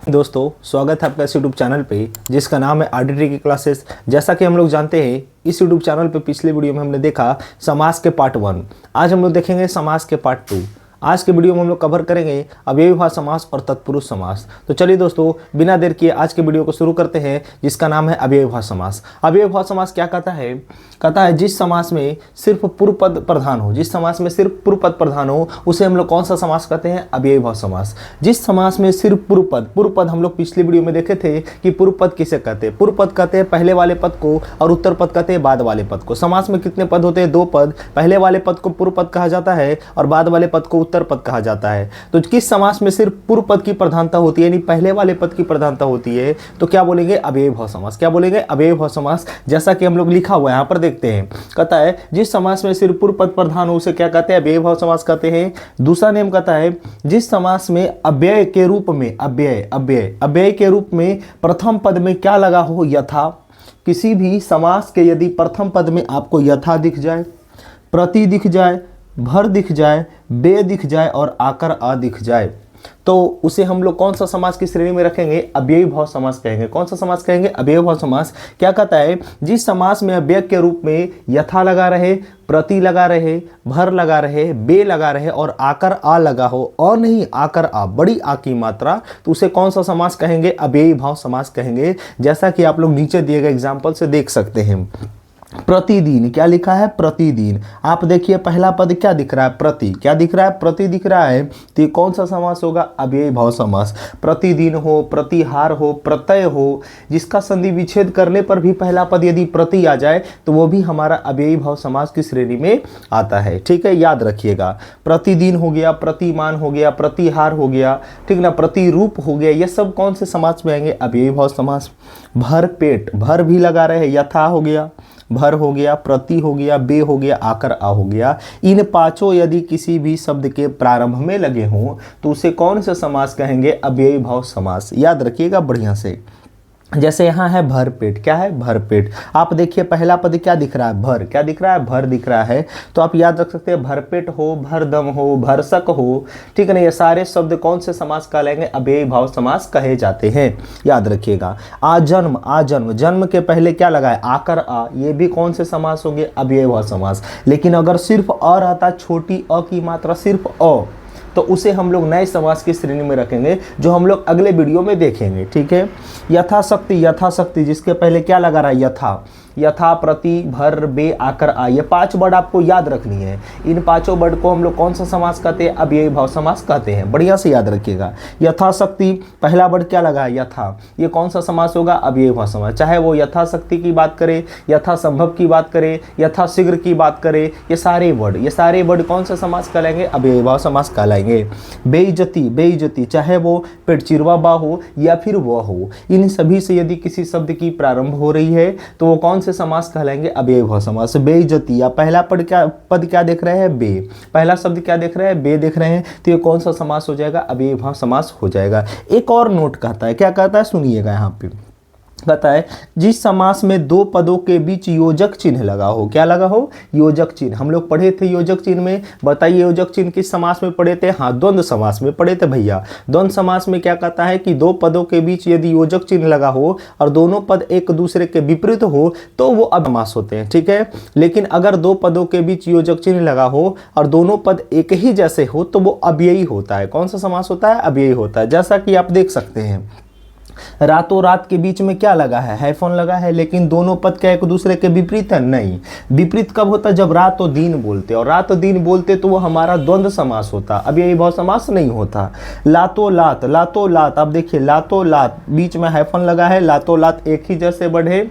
दोस्तों, स्वागत है आपका इस यूट्यूब चैनल पे जिसका नाम है आरडीटी की क्लासेस। जैसा कि हम लोग जानते हैं, इस यूट्यूब चैनल पे पिछले वीडियो में हमने देखा समास के पार्ट 1। आज हम लोग देखेंगे समास के पार्ट 2। आज के वीडियो में हम लोग कवर करेंगे अव्ययीभाव समास और तत्पुरुष समास। तो चलिए दोस्तों, बिना देर किए आज के वीडियो को शुरू करते हैं, जिसका नाम है अव्ययीभाव समास। अव्ययीभाव समास क्या कहता है? कहता है जिस समास में सिर्फ पूर्व पद प्रधान हो, जिस समास में सिर्फ पूर्व पद प्रधान हो उसे हम लोग कौन सा समास कहते हैं? अव्ययीभाव समास। जिस समास में सिर्फ पूर्व पद हम लोग पिछले वीडियो में देखे थे कि पूर्व पद किसे कहते हैं। पूर्व पद कहते हैं पहले वाले पद को और उत्तर पद कहते हैं बाद वाले पद को। समास में कितने पद होते हैं? 2 पद। पहले वाले पद को पूर्व पद कहा जाता है और बाद वाले पद को उत्तर पद कहा जाता है। तो किस समास में सिर्फ पूर्व पद की प्रधानता होती है, यानी पहले वाले पद की प्रधानता होती है, तो क्या बोलेंगे? अव्ययीभाव समास। क्या बोलेंगे? अव्ययीभाव समास। जैसा कि हम लोग लिखा हुआ है यहाँ पर देखते हैं, कहता है जिस समास में सिर्फ पूर्व पद प्रधान हो उसे क्या कहते हैं? अव्ययीभाव समास कहते हैं। दूसरा नेम कहता है जिस समास में अव्यय के रूप में अव्यय के रूप में प्रथम पद में क्या लगा हो? यथा। किसी भी समास के यदि प्रथम पद में आपको यथा दिख जाए, प्रति दिख जाए, भर दिख जाए, बे दिख जाए और आकर आ दिख जाए, तो उसे हम लोग कौन सा समास की श्रेणी में रखेंगे? अव्ययीभाव समास कहेंगे। कौन सा समास कहेंगे? अव्ययीभाव समास। क्या कहता है? जिस समास में अव्यय के रूप में यथा लगा रहे, प्रति लगा रहे, भर लगा रहे, बे लगा रहे और आकर आ लगा हो, और नहीं आकर आ, बड़ी आ की मात्रा, तो उसे कौन सा समास कहेंगे? अव्ययीभाव समास कहेंगे। जैसा कि आप लोग नीचे दिए गए एग्जाम्पल से देख सकते हैं। प्रतिदिन, क्या लिखा है? प्रतिदिन। आप देखिए पहला पद क्या दिख रहा है? प्रति। क्या दिख रहा है? प्रति दिख रहा है। तो ये कौन सा समास होगा? अव्ययीभाव समास। प्रतिदिन हो, प्रतिहार हो, प्रत्यय हो, जिसका संधि विच्छेद करने पर भी पहला पद यदि प्रति आ जाए तो वो भी हमारा अव्ययीभाव समास की श्रेणी में आता है। ठीक है, याद रखिएगा। प्रतिदिन हो गया, प्रतिमान हो गया, प्रतिहार हो गया, ठीक ना, प्रतिरूप हो गया, ये सब कौन से समास में आएंगे? अव्ययीभाव समास। भर पेट, भर भी लगा रहे, यथा हो गया, भर हो गया, प्रति हो गया, बे हो गया, आकर आ हो गया। इन पांचों यदि किसी भी शब्द के प्रारंभ में लगे हों तो उसे कौन सा समास कहेंगे? अव्ययीभाव समास। याद रखिएगा बढ़िया से। जैसे यहाँ है भरपेट। क्या है? भरपेट। आप देखिए पहला पद क्या दिख रहा है? भर। क्या दिख रहा है? भर दिख रहा है। तो आप याद रख सकते हैं भरपेट हो, भरदम हो, भरसक हो, ठीक है ना, ये सारे शब्द कौन से समास कहलाएंगे? अव्ययीभाव समास कहे जाते हैं। याद रखिएगा। आजन्म, आजन्म, जन्म के पहले क्या लगा है? आकर आ, ये भी कौन से समास होंगे? अव्ययीभाव समास। लेकिन अगर सिर्फ अ रहता, छोटी अ की मात्रा सिर्फ अ, तो उसे हम लोग नए समास की श्रेणी में रखेंगे, जो हम लोग अगले वीडियो में देखेंगे। ठीक है। यथाशक्ति, यथाशक्ति, जिसके पहले क्या लगा रहा है? यथा। यथा, प्रति, भर, बे, आकर, आ, ये 5 वर्ड आपको याद रखनी है। इन 5 वर्ड को हम लोग कौन सा समास कहते हैं? अव्ययीभाव समास कहते हैं। बढ़िया से याद रखिएगा। यथाशक्ति, पहला वर्ड क्या लगा है? यथा। ये कौन सा समास होगा? अव्ययीभाव समास। चाहे वो यथाशक्ति की बात करे, यथासंभव की बात करे, यथाशीघ्र की बात करे, ये सारे वर्ड कौन सा समास कहलाएंगे? अव्ययीभाव समास कहलाएंगे। बेइज्जती, बेइज्जती, चाहे वो पेटचिरवा बा हो या फिर वह हो, इन सभी से यदि किसी शब्द की प्रारंभ हो रही है तो वो कौन से समास कहलाएंगे? अव्ययीभाव समास। बेइज्जती, या पहला पद क्या देख रहे हैं? बे। पहला शब्द क्या देख रहे हैं? बे देख रहे हैं, तो ये कौन सा समास हो जाएगा? अव्ययीभाव समास हो जाएगा। एक और नोट कहता है, क्या कहता है? सुनिएगा यहाँ पे। कहता है जिस समास में 2 पदों के बीच योजक चिन्ह लगा हो। क्या लगा हो? योजक चिन्ह। हम लोग पढ़े थे योजक चिन्ह में। बताइए योजक चिन्ह किस समास में पढ़े थे? हाँ, द्वंद्व समास में पढ़े थे भैया। द्वंद्व समास में क्या कहता है कि 2 पदों के बीच यदि योजक चिन्ह लगा हो और दोनों पद एक दूसरे के विपरीत हो तो वो अव्ययीभाव होते हैं। ठीक है। लेकिन अगर 2 पदों के बीच योजक चिन्ह लगा हो और दोनों पद एक ही जैसे हो तो वो अव्ययी होता है। कौन सा समास होता है? अव्ययी होता है। जैसा कि आप देख सकते हैं, रातों रात के बीच में क्या लगा है? हैफन लगा है, लेकिन दोनों पद क्या एक दूसरे के विपरीत है? नहीं। विपरीत कब होता है? जब रात और दिन बोलते, और रात और दिन बोलते तो वो हमारा द्वंद्व समास होता, अव्ययीभाव समास नहीं होता। लातों लात, लातों लात, अब देखिए लातों लात, बीच में हैफन लगा है, लातों लात एक ही जैसे बढ़े,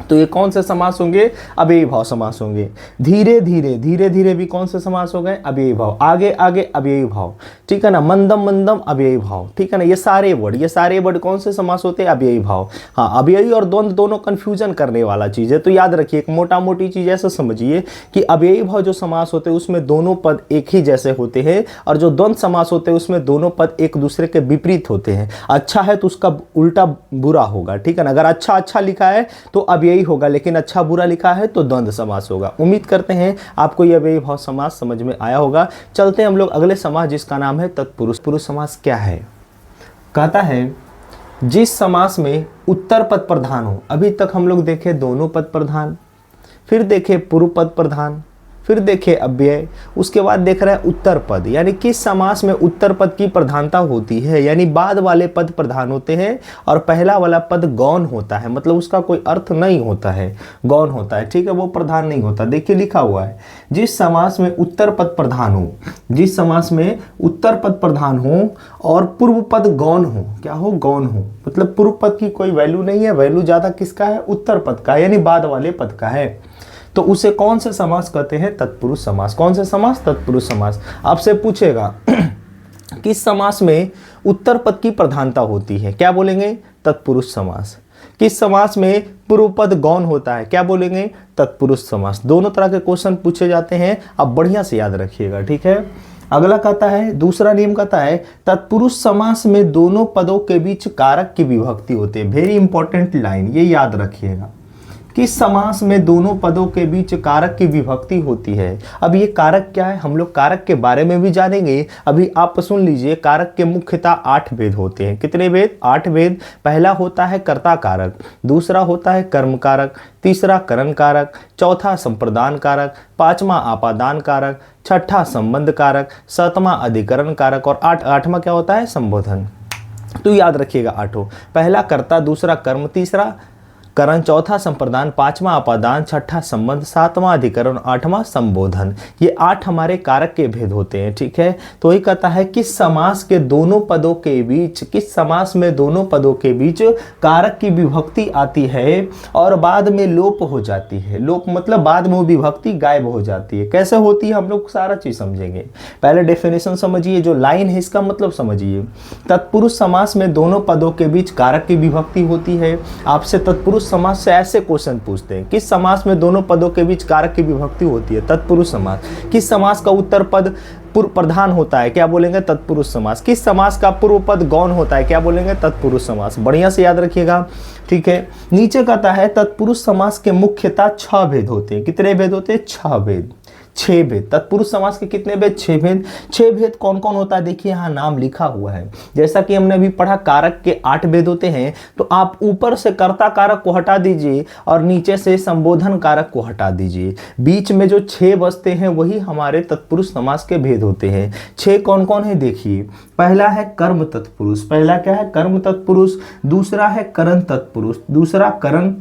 तो ये कौन से समास होंगे? अव्ययीभाव समास होंगे। धीरे धीरे, धीरे धीरे भी कौन से समास हो गए? अव्ययीभाव। आगे आगे अव्ययीभाव। ठीक है ना। मंदम मंदम अव्ययीभाव। ठीक है ना। ये सारे वर्ड कौन से समास होते हैं? अव्ययीभाव। हाँ, अव्ययी और द्वंद्व दोनों कंफ्यूजन करने वाला चीज है, तो याद रखिए। एक मोटा मोटी चीज ऐसे समझिए कि अव्ययीभाव जो समास होते हैं उसमें दोनों पद एक ही जैसे होते हैं, और जो द्वंद्व समास होते हैं उसमें दोनों पद एक दूसरे के विपरीत होते हैं। अच्छा है तो उसका उल्टा बुरा होगा। ठीक है ना। अगर अच्छा अच्छा लिखा है तो अव्ययी होगा, लेकिन अच्छा बुरा लिखा है तो द्वंद्व समास होगा। उम्मीद करते हैं आपको यह अव्ययीभाव समास समझ में आया होगा। चलते हैं हम लोग अगले समास, जिसका नाम है तत्पुरुष। पुरुष समास क्या है? कहता है जिस समास में उत्तर पद प्रधान हो। अभी तक हम लोग देखे दोनों पद प्रधान, फिर देखे पूर्व पद प्रधान, फिर देखे अव्यय, उसके बाद देख रहे हैं उत्तर पद, यानी किस समास में उत्तर पद की प्रधानता होती है, यानी बाद वाले पद प्रधान होते हैं और पहला वाला पद गौण होता है, मतलब उसका कोई अर्थ नहीं होता है, गौण होता है, ठीक है, वो प्रधान नहीं होता। देखिए लिखा हुआ है, जिस समास में उत्तर पद प्रधान हो, जिस समास में उत्तर पद प्रधान हो और पूर्व पद गौण हो, क्या हो, गौण हो, मतलब पूर्व पद की कोई वैल्यू नहीं है, वैल्यू ज्यादा किसका है, उत्तर पद का, यानी बाद वाले पद का है, तो उसे कौन से समास कहते हैं, तत्पुरुष समास। कौन से समास, तत्पुरुष समास। आपसे पूछेगा किस समास में उत्तर पद की प्रधानता होती है, क्या बोलेंगे, तत्पुरुष समास। किस समास में पूर्व पद गौण होता है, क्या बोलेंगे, तत्पुरुष समास। दोनों तरह के क्वेश्चन पूछे जाते हैं, आप बढ़िया से याद रखिएगा, ठीक है। अगला कहता है, दूसरा नियम कहता है, तत्पुरुष समास में दोनों पदों के बीच कारक की विभक्ति होती है। वेरी इंपॉर्टेंट लाइन, ये याद रखिएगा, किस समास में दोनों पदों के बीच कारक की विभक्ति होती है। अब ये कारक क्या है, हम लोग कारक के बारे में भी जानेंगे। अभी आप सुन लीजिए, कारक के मुख्यतः 8 भेद होते हैं। कितने भेद, 8 भेद। पहला होता है कर्ता कारक, दूसरा होता है कर्म कारक, तीसरा करण कारक, चौथा संप्रदान कारक, पांचवा आपादान कारक, छठा संबंध कारक, सातवां अधिकरण कारक और आठवां क्या होता है, संबोधन। तो याद रखिएगा आठों, पहला कर्ता, दूसरा कर्म, तीसरा करण, चौथा संप्रदान, पांचवा अपादान, छठा संबंध, सातवां अधिकरण, आठवां संबोधन। ये 8 हमारे कारक के भेद होते हैं, ठीक है। तो ये कहता है किस समास के दोनों पदों के बीच, किस समास में दोनों पदों के बीच कारक की विभक्ति आती है और बाद में लोप हो जाती है। लोप मतलब बाद में वो विभक्ति गायब हो जाती है। कैसे होती है हम लोग सारा चीज समझेंगे। पहले डेफिनेशन समझिए, जो लाइन है इसका मतलब समझिए। तत्पुरुष समास में दोनों पदों के बीच कारक की विभक्ति होती है। आपसे तत्पुरुष समास से ऐसे क्वेश्चन पूछते हैं, किस समास में दोनों पदों के बीच कारक की विभक्ति होती है, तत्पुरुष समास। किस समास का उत्तर पद पूर्व प्रधान होता है, क्या बोलेंगे, तत्पुरुष समास। किस समास का पूर्व पद गौण होता है, क्या बोलेंगे, तत्पुरुष समास। बढ़िया से याद रखिएगा, ठीक है। नीचे कहता है तत्पुरुष समास के मुख्यतः 6 भेद होते हैं। कितने भेद होते हैं, 6 भेद, 6 भेद। तत्पुरुष समास के कितने भेद, 6 भेद। 6 भेद कौन कौन होता है, देखिए यहाँ नाम लिखा हुआ है। जैसा कि हमने अभी पढ़ा कारक के 8 भेद होते हैं, तो आप ऊपर से कर्ता कारक को हटा दीजिए और नीचे से संबोधन कारक को हटा दीजिए। बीच में जो 6 बचते हैं वही हमारे तत्पुरुष समास के भेद होते हैं। 6 कौन कौन है, देखिए। पहला है कर्म तत्पुरुष, पहला क्या है, कर्म तत्पुरुष। दूसरा है करण तत्पुरुष, दूसरा करण।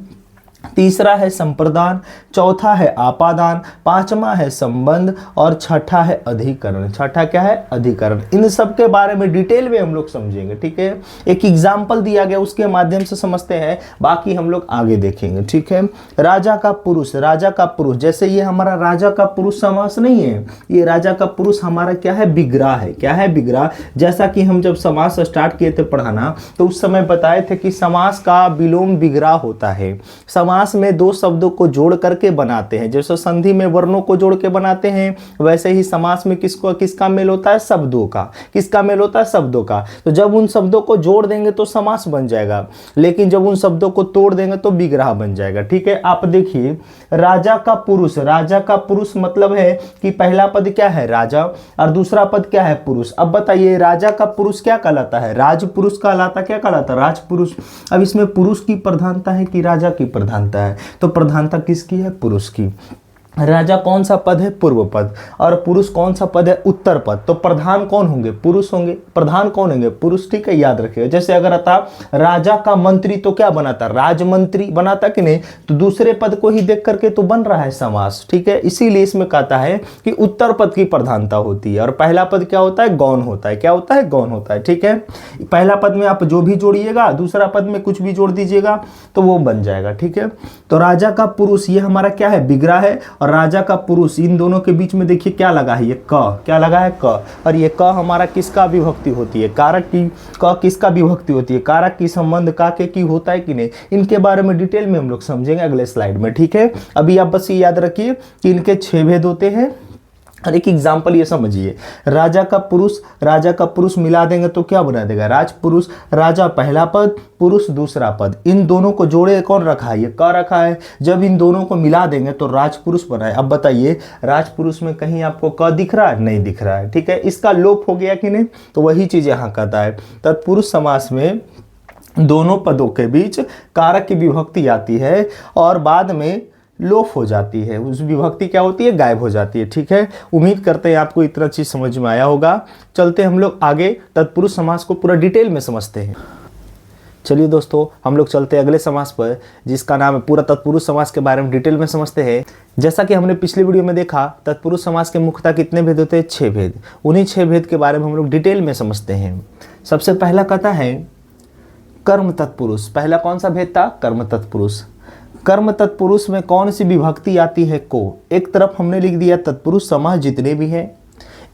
तीसरा है संप्रदान, चौथा है आपादान, पांचवा है संबंध और छठा है अधिकरण। छठा क्या है, अधिकरण। इन सब के बारे में डिटेल में हम लोग समझेंगे, ठीक है। एक एग्जाम्पल दिया गया, उसके माध्यम से समझते हैं, बाकी हम लोग आगे देखेंगे, ठीक है। राजा का पुरुष, राजा का पुरुष, जैसे ये हमारा राजा का पुरुष समास नहीं है, ये राजा का पुरुष हमारा क्या है, विग्रह है। क्या है, विग्रह। जैसा कि हम जब समास स्टार्ट किए थे पढ़ाना, तो उस समय बताए थे कि समास का विलोम विग्रह होता है। समास में 2 शब्दों को जोड़ करके बनाते हैं, जैसे संधि में वर्णों को जोड़ के बनाते हैं, वैसे ही समास में किसका मेल होता है, शब्दों का। किसका मेल होता है, शब्दों का। तो जब उन शब्दों को जोड़ देंगे तो समास बन जाएगा, लेकिन जब उन शब्दों को तोड़ देंगे तो विग्रह बन जाएगा, ठीक है। आप देखिए, राजा का पुरुष, राजा का पुरुष मतलब है कि पहला पद क्या है, राजा, और दूसरा पद क्या है, पुरुष। अब बताइए, राजा का पुरुष क्या कहलाता है, राजपुरुष कहलाता, क्या कहलाता, राजपुरुष। अब इसमें पुरुष की प्रधानता है कि राजा की प्रधानता है, तो प्रधानता किसकी है, पुरुष की। राजा कौन सा पद है, पूर्व पद, और पुरुष कौन सा पद है, उत्तर पद। तो प्रधान कौन होंगे, पुरुष होंगे। प्रधान कौन होंगे, पुरुष, ठीक है, याद रखिएगा। जैसे अगर आता राजा का मंत्री तो क्या बनाता, राजमंत्री बनाता कि नहीं, तो दूसरे पद को ही देख करके तो बन रहा है समास, ठीक है। इसीलिए इसमें कहता है कि उत्तर पद की प्रधानता होती है और पहला पद क्या होता है, गौण होता है। क्या होता है, गौण होता है, ठीक है। पहला पद में आप जो भी जोड़िएगा, दूसरा पद में कुछ भी जोड़ दीजिएगा तो वो बन जाएगा, ठीक है। तो राजा का पुरुष ये हमारा क्या है, विग्रह है, और राजा का पुरुष, इन दोनों के बीच में देखिए क्या लगा है, ये क, क्या लगा है, क। और ये क हमारा किसका विभक्ति होती है, कारक की। क किसका विभक्ति होती है, कारक की। संबंध का के की होता है कि नहीं, इनके बारे में डिटेल में हम लोग समझेंगे अगले स्लाइड में, ठीक है। अभी आप बस ये याद रखिए कि इनके 6 भेद होते हैं। और एक एग्जाम्पल ये समझिए, राजा का पुरुष मिला देंगे तो क्या बना देगा, राजपुरुष। राजा पहला पद, पुरुष दूसरा पद, इन दोनों को जोड़े कौन रखा है, ये क रखा है। जब इन दोनों को मिला देंगे तो राजपुरुष बना है। अब बताइए, राजपुरुष में कहीं आपको क दिख रहा है, नहीं दिख रहा है, ठीक है। इसका लोप हो गया कि नहीं, तो वही चीज यहाँ कहता है। तत्पुरुष समास में दोनों पदों के बीच कारक की विभक्ति आती है और बाद में लोप हो जाती है, उस विभक्ति क्या होती है, गायब हो जाती है। ठीक है, उम्मीद करते हैं आपको इतना चीज समझ में आया होगा। चलते हम लोग आगे तत्पुरुष समास को पूरा डिटेल में समझते हैं। चलिए दोस्तों, हम लोग चलते हैं अगले समास पर, जिसका नाम है पूरा तत्पुरुष समास के बारे में डिटेल में समझते हैं। जैसा कि हमने पिछले वीडियो में देखा, तत्पुरुष समास के मुख्यतः कितने भेद होते हैं, 6 भेद। उन्हीं 6 भेद के बारे में हम लोग डिटेल में समझते हैं। सबसे पहला कहता है कर्म तत्पुरुष। पहला कौन सा भेद था, कर्म तत्पुरुष। कर्म तत्पुरुष में कौन सी विभक्ति आती है, को। एक तरफ हमने लिख दिया तत्पुरुष समास जितने भी हैं,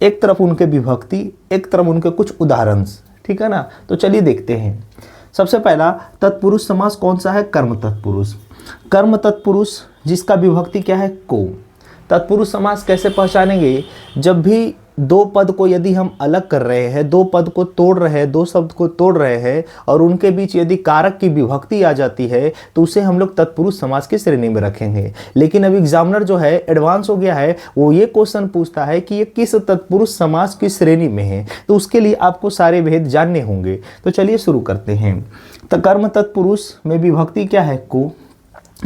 एक तरफ उनके विभक्ति, एक तरफ उनके कुछ उदाहरण। ठीक है ना, तो चलिए देखते हैं। सबसे पहला तत्पुरुष समास कौन सा है, कर्म तत्पुरुष। कर्म तत्पुरुष जिसका विभक्ति क्या है, को। तत्पुरुष समास कैसे पहचानेंगे, जब भी दो पद को यदि हम अलग कर रहे हैं, दो पद को तोड़ रहे हैं, दो शब्द को तोड़ रहे हैं और उनके बीच यदि कारक की विभक्ति आ जाती है तो उसे हम लोग तत्पुरुष समास की श्रेणी में रखेंगे। लेकिन अब एग्जामिनर जो है एडवांस हो गया है, वो ये क्वेश्चन पूछता है कि ये किस तत्पुरुष समास की श्रेणी में है, तो उसके लिए आपको सारे भेद जानने होंगे। तो चलिए शुरू करते हैं। तो कर्म तत्पुरुष में विभक्ति क्या है, को,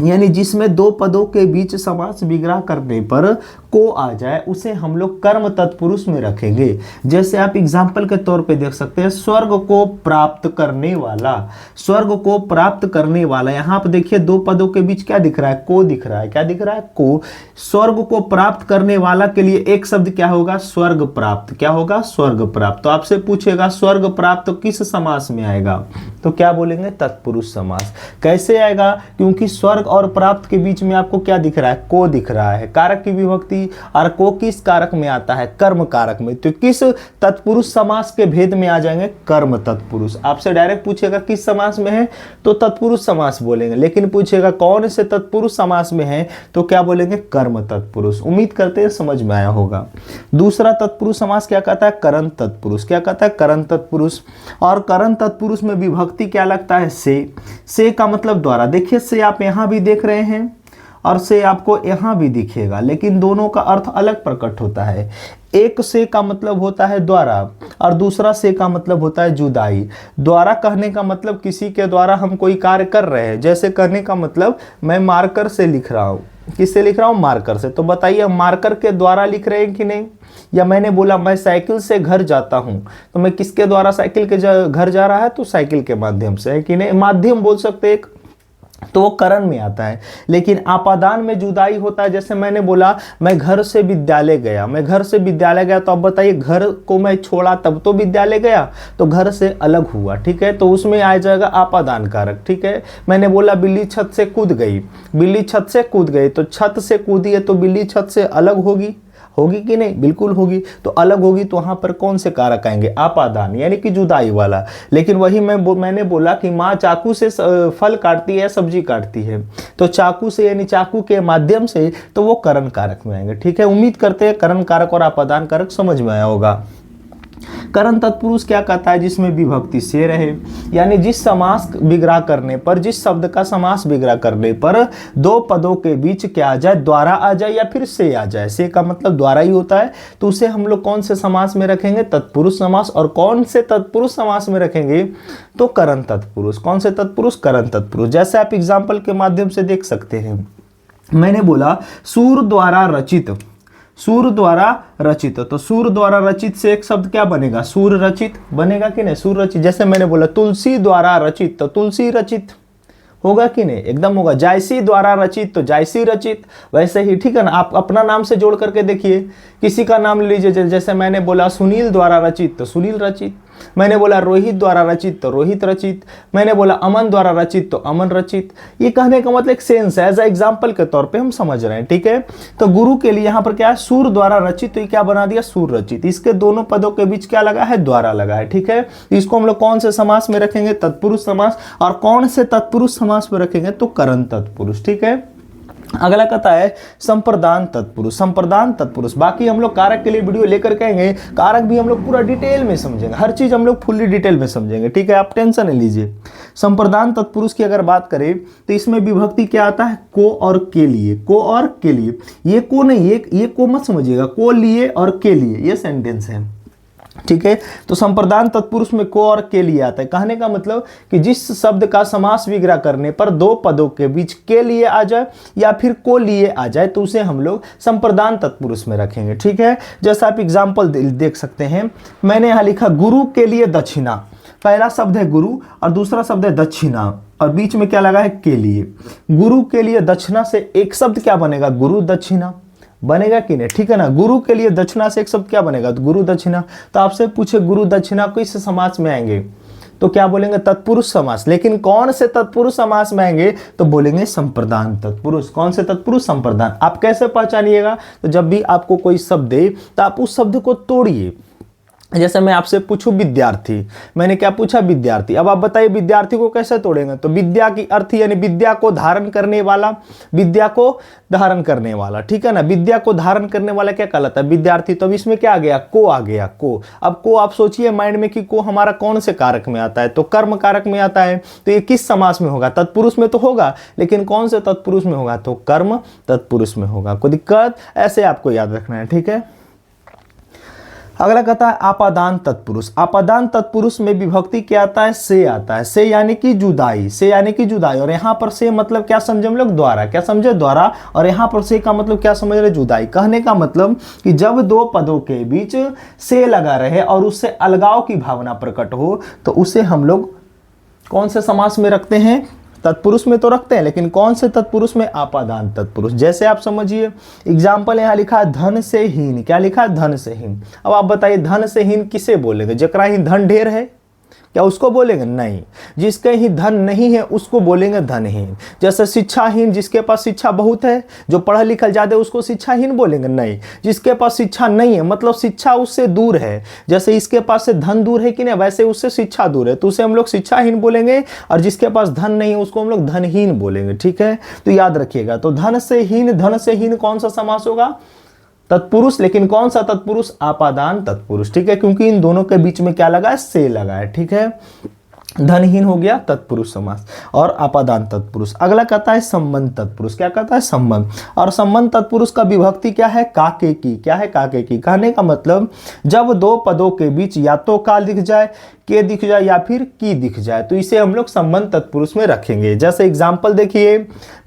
यानी जिसमें दो पदों के बीच समास विग्रह करने पर को आ जाए उसे हम लोग कर्म तत्पुरुष में रखेंगे। जैसे आप एग्जाम्पल के तौर पे देख सकते हैं, स्वर्ग को प्राप्त करने वाला, स्वर्ग को प्राप्त करने वाला। यहाँ पे देखिए दो पदों के बीच क्या दिख रहा है, को दिख रहा है। क्या दिख रहा है, को। स्वर्ग को प्राप्त करने वाला के लिए एक शब्द क्या होगा, स्वर्ग प्राप्त। क्या होगा, स्वर्ग प्राप्त। तो आपसे पूछेगा स्वर्ग प्राप्त किस समास में आएगा, तो क्या बोलेंगे, तत्पुरुष समास। कैसे आएगा, क्योंकि स्वर्ग और प्राप्त के बीच में आपको क्या दिख रहा है, को दिख रहा है। कारक की विभक्ति, और को किस कारक में आता है, कर्म कारक में। तो किस तत्पुरुष समास के भेद में आ जाएंगे, कर्म तत्पुरुष। आपसे डायरेक्ट पूछेगा किस समास में है, तो तत्पुरुष समास बोलेंगे। लेकिन पूछेगा कौन से तत्पुरुष समास में है, तो क्या बोलेंगे, कर्म तत्पुरुष। उम्मीद करते हैं समझ में आया होगा। दूसरा तत्पुरुष समास क्या कहता है, करण तत्पुरुष। क्या कहता है, करण तत्पुरुष। और करण तत्पुरुष में विभक्ति क्या लगता है, से का मतलब द्वारा। देखिए से आप यहां भी देख रहे हैं और से आपको यहां भी दिखेगा, लेकिन दोनों का अर्थ अलग प्रकट होता है। एक से का मतलब होता है द्वारा और दूसरा से का मतलब होता है जुदाई। द्वारा कहने का मतलब किसी के द्वारा हम कोई कार्य कर रहे हैं। जैसे कहने का मतलब मैं मार्कर से लिख रहा हूँ, किससे लिख रहा हूँ, मार्कर से। तो बताइए मार्कर के द्वारा लिख रहे हैं कि नहीं। या मैंने बोला मैं साइकिल से घर जाता हूं, तो मैं किसके द्वारा साइकिल के घर जा रहा है, तो साइकिल के माध्यम से, है कि नहीं। माध्यम बोल सकते एक, तो वो करण में आता है। लेकिन आपादान में जुदाई होता है। जैसे मैंने बोला मैं घर से विद्यालय गया, मैं घर से विद्यालय गया, तो अब बताइए घर को मैं छोड़ा तब तो विद्यालय गया, तो घर से अलग हुआ। ठीक है, तो उसमें आ जाएगा आपादान कारक। ठीक है, मैंने बोला बिल्ली छत से कूद गई, बिल्ली छत से कूद गई, तो छत से कूदी है तो बिल्ली छत से अलग होगी, होगी कि नहीं, बिल्कुल होगी। तो अलग होगी तो वहां पर कौन से कारक आएंगे, आपादान, यानी कि जुदाई वाला। लेकिन वही मैंने बोला कि माँ चाकू से फल काटती है, सब्जी काटती है, तो चाकू से यानी चाकू के माध्यम से, तो वो करण कारक में आएंगे। ठीक है, उम्मीद करते हैं करण कारक और आपादान कारक समझ में आया होगा। करण तत्पुरुष क्या कहता है, जिसमें विभक्ति से रहे, यानी जिस समास विग्रह करने पर, जिस शब्द का समास विग्रह करने पर दो पदों के बीच क्या आ जाए, द्वारा आ जाए या फिर से आ जाए। से का मतलब द्वारा ही होता है, तो उसे हम लोग कौन से समास में रखेंगे, तत्पुरुष समास। और कौन से तत्पुरुष समास में रखेंगे, तो करण तत्पुरुष। कौन से तत्पुरुष, करण तत्पुरुष। जैसे आप एग्जाम्पल के माध्यम से देख सकते हैं, मैंने बोला सूर द्वारा रचित, सूर द्वारा रचित, तो सूर द्वारा रचित से एक शब्द क्या बनेगा, सूर रचित बनेगा कि नहीं, सूर रचित। जैसे मैंने बोला तुलसी द्वारा रचित, तो तुलसी रचित होगा कि नहीं, एकदम होगा। जायसी द्वारा रचित, तो जायसी रचित। वैसे ही, ठीक है ना, आप अपना नाम से जोड़ करके देखिए, किसी का नाम लीजिए। जैसे मैंने बोला सुनील द्वारा रचित, तो सुनील रचित। मैंने बोला रोहित द्वारा रचित, तो रोहित रचित। मैंने बोला अमन द्वारा रचित, तो अमन रचित। ये कहने का मतलब एक सेंस है, एज अ एग्जाम्पल के तौर पे हम समझ रहे हैं। ठीक है, तो गुरु के लिए यहाँ पर क्या है, सूर द्वारा रचित, तो ये क्या बना दिया, सूर रचित। इसके दोनों पदों के बीच क्या लगा है, द्वारा लगा है। ठीक है, इसको हम लोग कौन से समास में रखेंगे, तत्पुरुष समास। और कौन से तत्पुरुष समास में रखेंगे, तो करण तत्पुरुष। ठीक है, अगला कहता है संप्रदान तत्पुरुष। संप्रदान तत्पुरुष, बाकी हम लोग कारक के लिए वीडियो लेकर के आएंगे। कारक भी हम लोग पूरा डिटेल में समझेंगे, हर चीज हम लोग फुल्ली डिटेल में समझेंगे। ठीक है, आप टेंशन नहीं लीजिए। संप्रदान तत्पुरुष की अगर बात करें तो इसमें विभक्ति क्या आता है, को और के लिए। को और के लिए, ये को नहीं, ये को मत समझिएगा, को लिए और के लिए, ये सेंटेंस है। ठीक है। तो संप्रदान तत्पुरुष में को और के लिए आता है। कहने का मतलब कि जिस शब्द का समास विग्रह करने पर दो पदों के बीच के लिए आ जाए या फिर को लिए आ जाए तो उसे हम लोग संप्रदान तत्पुरुष में रखेंगे। ठीक है, जैसा आप एग्जाम्पल देख सकते हैं, मैंने यहाँ लिखा गुरु के लिए दक्षिणा। पहला शब्द है गुरु और दूसरा शब्द है दक्षिणा और बीच में क्या लगा है के लिए। गुरु के लिए दक्षिणा से एक शब्द क्या बनेगा, गुरु दक्षिणा बनेगा कि नहीं, ठीक है ना। गुरु के लिए दक्षिणा से एक शब्द क्या बनेगा, तो गुरु दक्षिणा। तो आपसे पूछे गुरु दक्षिणा किस समास में आएंगे तो क्या बोलेंगे, तत्पुरुष समास। लेकिन कौन से तत्पुरुष समास में आएंगे तो बोलेंगे संप्रदान तत्पुरुष। कौन से तत्पुरुष, संप्रदान। आप कैसे पहचानिएगा, तो जब भी आपको कोई शब्द दे तो आप उस शब्द को तोड़िए। जैसे मैं आपसे पूछूं विद्यार्थी, मैंने क्या पूछा, विद्यार्थी। अब आप बताइए विद्यार्थी को कैसे तोड़ेंगे, तो विद्या की अर्थ यानी विद्या को धारण करने वाला, विद्या को धारण करने वाला, ठीक है ना। विद्या को धारण करने वाला क्या कहलाता है, विद्यार्थी। तो अब इसमें क्या आ गया, को आ गया, को। अब को आप सोचिए माइंड में कि को हमारा कौन से कारक में आता है, तो कर्म कारक में आता है। तो ये किस समास में होगा, तत्पुरुष में तो होगा, लेकिन कौन से तत्पुरुष में होगा, तो कर्म तत्पुरुष में होगा। कोई दिक्कत, ऐसे आपको याद रखना है, ठीक है। अगला कहता है आपादान तत्पुरुष। आपादान तत्पुरुष में विभक्ति क्या आता है, से आता है। से यानी कि जुदाई, से यानी कि जुदाई। और यहाँ पर से मतलब क्या समझे हम लोग, द्वारा। क्या समझे, द्वारा। और यहाँ पर से का मतलब क्या समझ रहे, जुदाई। कहने का मतलब कि जब दो पदों के बीच से लगा रहे और उससे अलगाव की भावना प्रकट हो तो उसे हम लोग कौन से समास में रखते हैं, तत्पुरुष में तो रखते हैं, लेकिन कौन से तत्पुरुष में, आपादान तत्पुरुष। जैसे आप समझिए एग्जाम्पल यहाँ लिखा है धन से हीन। क्या लिखा है, धन से हीन। अब आप बताइए धन से हीन किसे बोलेंगे, जकरा ही धन ढेर है क्या उसको बोलेंगे, नहीं। जिसके ही धन नहीं है उसको बोलेंगे धनहीन। जैसे शिक्षाहीन, जिसके पास शिक्षा बहुत है, जो पढ़ा लिखा ज्यादा उसको शिक्षाहीन बोलेंगे, नहीं। जिसके पास शिक्षा नहीं है मतलब शिक्षा उससे दूर है, जैसे इसके पास से धन दूर है कि नहीं, वैसे उससे शिक्षा दूर है तो उसे हम लोग शिक्षाहीन बोलेंगे। और जिसके पास धन नहीं है उसको हम लोग धनहीन बोलेंगे, ठीक है। तो याद रखिएगा, तो धन से हीन कौन सा समास होगा, तत्पुरुष। लेकिन कौन सा तत्पुरुष, आपादान तत्पुरुष, ठीक है। क्योंकि इन दोनों के बीच में क्या लगा है, से लगा है, ठीक है। धनहीन हो गया तत्पुरुष समास और आपादान तत्पुरुष। अगला कहता है संबंध तत्पुरुष। क्या कहता है, संबंध। और संबंध तत्पुरुष का विभक्ति क्या है, काके की। क्या है, काके की। कहने का मतलब जब दो पदों के बीच या तो का दिख जाए, के दिख जाए या फिर की दिख जाए तो इसे हम लोग संबंध तत्पुरुष में रखेंगे। जैसे एग्जाम्पल देखिए,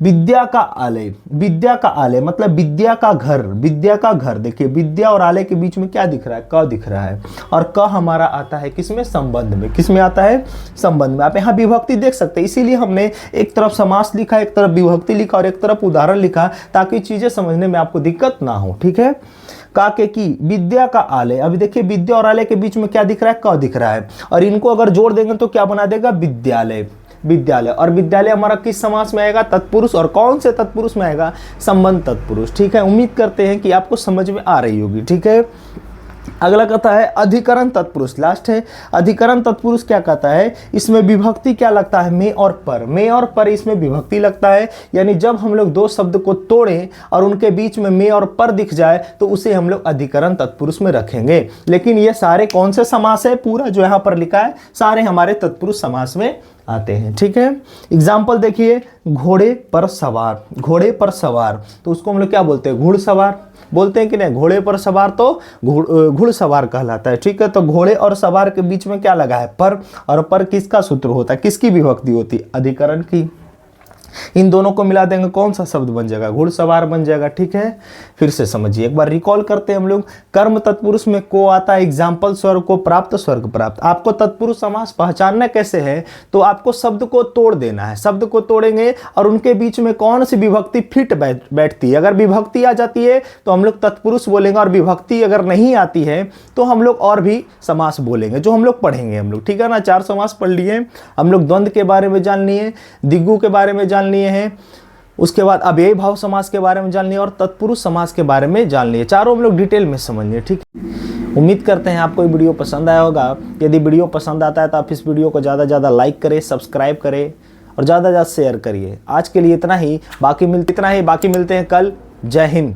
विद्या का आलय। विद्या का आलय मतलब विद्या का घर, विद्या का घर। देखिए विद्या और आलय के बीच में क्या दिख रहा है, क दिख रहा है। और क हमारा आता है किसमें, संबंध में। किसमें आता है, संबंध में। आप यहाँ विभक्ति देख सकते हैं, इसीलिए हमने एक तरफ समास लिखा, एक तरफ विभक्ति लिखा और एक तरफ उदाहरण लिखा, ताकि चीजें समझने में आपको दिक्कत ना हो, ठीक है। काके की, विद्या का आलय। अभी देखिए विद्या और आलय के बीच में क्या दिख रहा है, क दिख रहा है। और इनको अगर जोड़ देंगे तो क्या बना देगा, विद्यालय। विद्यालय। और विद्यालय हमारा किस समास में आएगा, तत्पुरुष। और कौन से तत्पुरुष में आएगा, संबंध तत्पुरुष, ठीक है। उम्मीद करते हैं कि आपको समझ में आ रही होगी, ठीक है। अगला कहता है अधिकरण तत्पुरुष। लास्ट है अधिकरण तत्पुरुष। क्या कहता है, इसमें विभक्ति क्या लगता है, में और पर। में और पर इसमें विभक्ति लगता है, यानी जब हम लोग दो शब्द को तोड़ें और उनके बीच में और पर दिख जाए तो उसे हम लोग अधिकरण तत्पुरुष में रखेंगे। लेकिन ये सारे कौन से समास है, पूरा जो यहाँ पर लिखा है सारे हमारे तत्पुरुष समास में आते हैं, ठीक है। एग्जाम्पल देखिए, घोड़े पर सवार। घोड़े पर सवार तो उसको हम लोग क्या बोलते हैं, घुड़सवार बोलते हैं कि नहीं। घोड़े पर सवार तो घुड़सवार कहलाता है, ठीक है। तो घोड़े और सवार के बीच में क्या लगा है, पर। और पर किसका सूत्र होता है, किसकी विभक्ति होती है, अधिकरण की। इन दोनों को मिला देंगे कौन सा शब्द बन जाएगा, घुड़सवार बन जाएगा, ठीक है। फिर से समझिए, एक बार रिकॉल करते हैं हम लोग। कर्म तत्पुरुष में को आता है, एग्जाम्पल स्वर्ग को प्राप्त, स्वर्ग प्राप्त। आपको तत्पुरुष समास पहचानना कैसे है, तो आपको शब्द को तोड़ देना है। शब्द को तोड़ेंगे और उनके बीच में कौन सी विभक्ति फिट बैठती है। अगर विभक्ति आ जाती है तो हम लोग तत्पुरुष बोलेंगे, और विभक्ति अगर नहीं आती है तो हम लोग और भी समास बोलेंगे, जो हम लोग पढ़ेंगे हम लोग, ठीक है ना। 4 समास पढ़ लिए हम लोग। द्वंद्व के बारे में जान लिए, दिग्गु के बारे में जान लिए हैं, उसके बाद अव्ययी भाव समास के बारे में जान लिए और तत्पुरुष समास के बारे में जान लिए। चारों हम लोग डिटेल में समझ लिए, ठीक है। उम्मीद करते हैं आपको ये वीडियो पसंद आया होगा। यदि वीडियो पसंद आता है तो आप इस वीडियो को ज़्यादा से ज़्यादा लाइक करें, सब्सक्राइब करें और ज़्यादा से ज़्यादा शेयर करिए। आज के लिए इतना ही, बाकी मिलते हैं कल। जय हिंद।